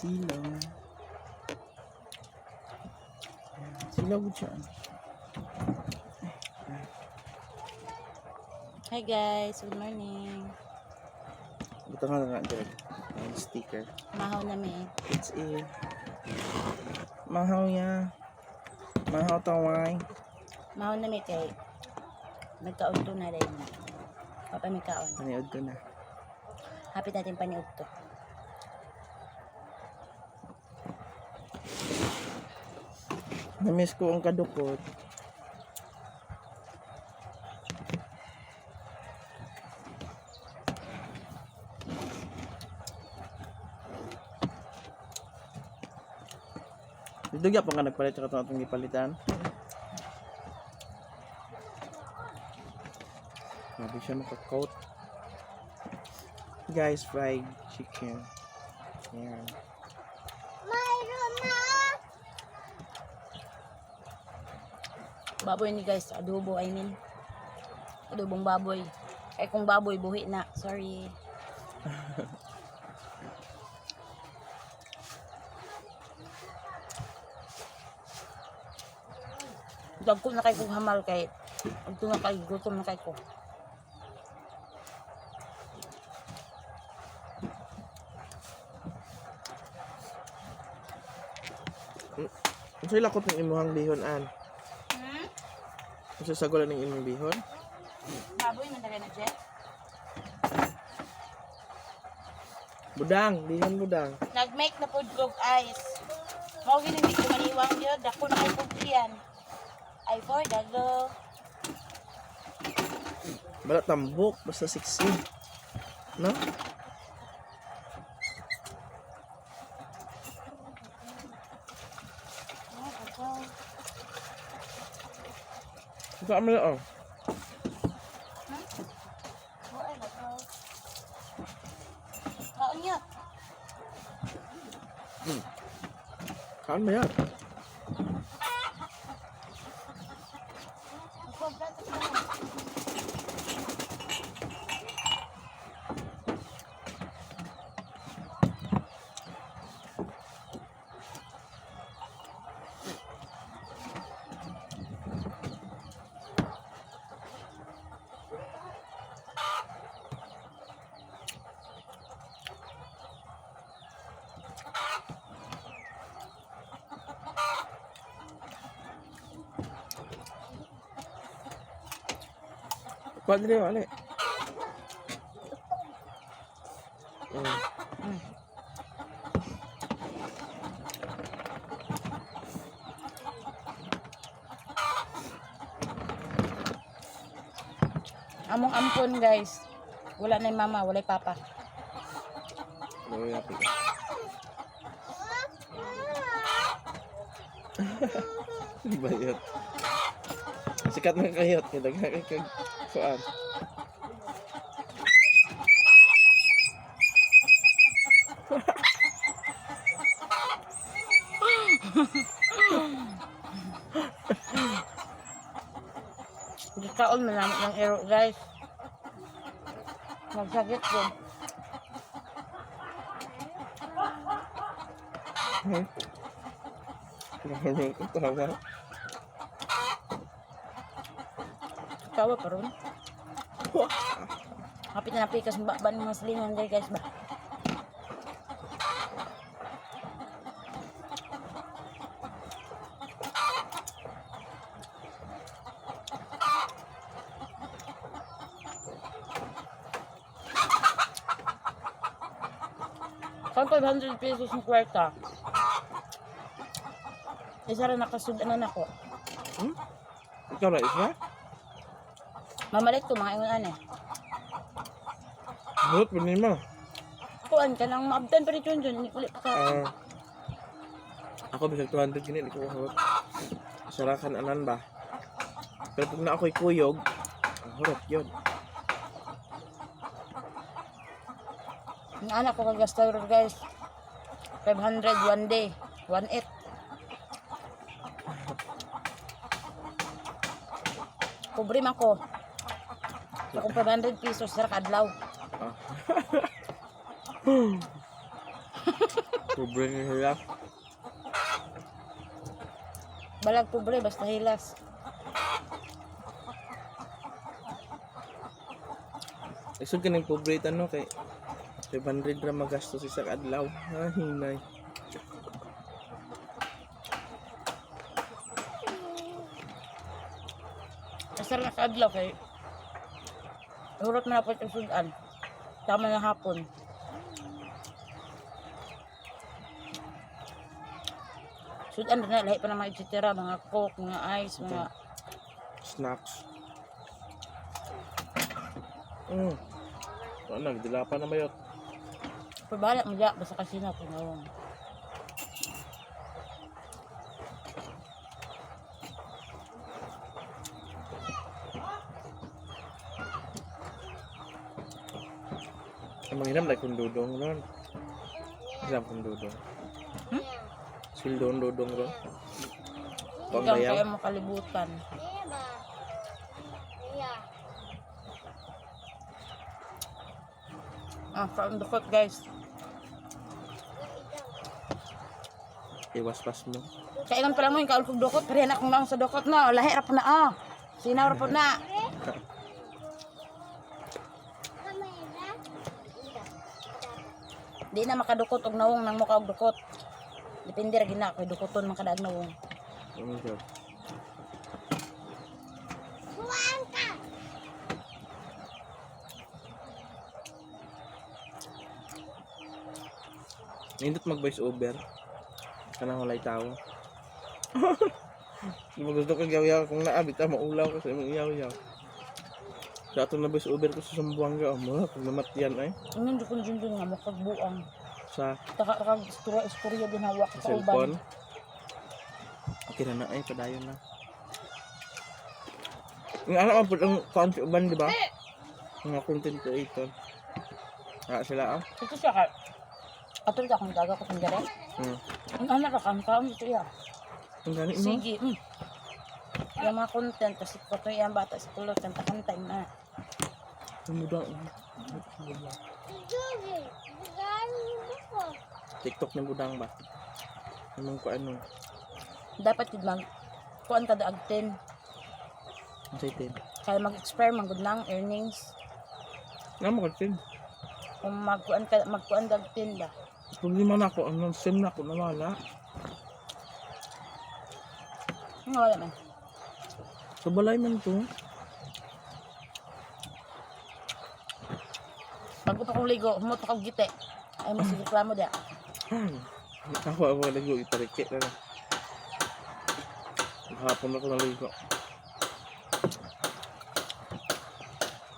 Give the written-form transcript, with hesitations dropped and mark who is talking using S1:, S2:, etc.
S1: Silaw. Silaw siya.
S2: Hi guys, good morning.
S1: Ito nga nga dyan. Ang sticker.
S2: Mahaw na may.
S1: It's a mahaw ya. Mahaw taway.
S2: Mahaw na may kay. Nagkaon to na rin. Papa may kaon.
S1: Paniod ko na.
S2: Hapit natin paniod to.
S1: Namiss ko ang kadukot. Dito pa nga nagpalit sa katong atong ipalitan. Sabi siya maka-coat. Guys, fried chicken. Yan.
S2: Baboy ni guys, adobo I mean. Adobong baboy. Ay kung baboy buhi na, sorry. Dagko na kay kong hamal kay. Agto na kay gutom na kay ko.
S1: Unsa lakot ng imuhang bihon an? Unsa sagulan ng imong bihon?
S2: Baboy man dali na jet.
S1: Budang, bihon budang.
S2: Nag-make na food cook ice. Mao gini di ko maniwang gyud, dako na kay pugtian. Ay for the go.
S1: Bala tambok basta sexy. No? Ito kami lang.
S2: Kaon niya.
S1: Kaan ba yan? Kuat dia balik.
S2: Among ampon guys. Wala na yung mama, wala yung papa.
S1: Oh, ya, api. Bayot. Sikat na kayot. Kita kag kuan.
S2: Kaon man namin ng ero guys. Magsakit ko.
S1: Tawa.
S2: Tawa pa ron. Hapit na napikas ba ng mga silingan dahil guys ba. Kung 500 pesos ng kwarta. Isa rin nakasudanan ako.
S1: Ikaw na isa?
S2: Mamalit ko mga ingon eh.
S1: Hurot pa mo.
S2: Kuan ka nang maabdan pa rin yun dyan. Hindi ulit pa ka.
S1: Ako bisag 200 gini, di ko hurot. Sarakan anan ba? Pero pag na ako'y kuyog, hurot yun.
S2: Ang anak ko kagasta rin guys. 500 one day. 1.8. Pobre man ko. So kung 500 pesos, sara kadlaw.
S1: Pobre na sila.
S2: Balag pobre, basta hilas.
S1: Isog ka ng pobre no kay 500 ra magastos sa adlaw. Ah, hinay.
S2: Asar na kaadlaw kay hurot na po yung sudan. Tama na hapon. Sudan na lahi pa na mga etcetera, mga coke, mga ice, mga
S1: Snacks. Nagdala pa na mayot.
S2: pabala mo diya basta kasi na kung nawang.
S1: Ang manghiram na kung dudong ron. Hiram kung dudong. Sildon dudong ron. Pang
S2: Hanggang
S1: bayaw.
S2: kaya makalibutan. Kaon dukot guys.
S1: Iwas pas mo.
S2: Kailan pa lang mo yung kaon kong dukot, pero yan akong naong sa dukot na. Lahi ra po na Sinaw ra po na. Di na makadukot og nawong nang mukha og dukot. Depende ra gina kay dukoton man kada nawong.
S1: Ano siya? Nindot mag-voice over. Kanang walay tao. Di mo gusto kang yaw-yaw kung naabit maulaw kasi mong iyaw-yaw. Sa ato na voice over ko sa Sambuanga mo kung namatyan ay
S2: Ano dukon dun nga mukha buang.
S1: sa
S2: Taka istorya din hawak sa
S1: cellphone.
S2: uban.
S1: Okay na ay padayon na. Yung anak mo po ang kaon sa uban, di ba? Mga content creator. Sila
S2: Ito siya ka. Atul ka kung daga ko kung gare. Ang anak ka ang kaon ito ya.
S1: Ang gani mo.
S2: Sige. Yung mga content kasi ko to yung bata sa kulot kanta-kanta na.
S1: Muda. TikTok ng budang ba? Anong ko ano?
S2: Dapat yun mag kuan ka daag 10.
S1: Ang saitin.
S2: Kaya mag-expire man gud lang earnings.
S1: Nga mo kasi.
S2: Kung magkuan daag 10 ba.
S1: Problema na ako. Ang sim na ako nawala.
S2: Nga wala man.
S1: Sa balay man to.
S2: Pag pa kong ligo, humot pa kong gite. Ay mo sige reklamo dia.
S1: Ako naligo itarike na lang. Hapon ako naligo.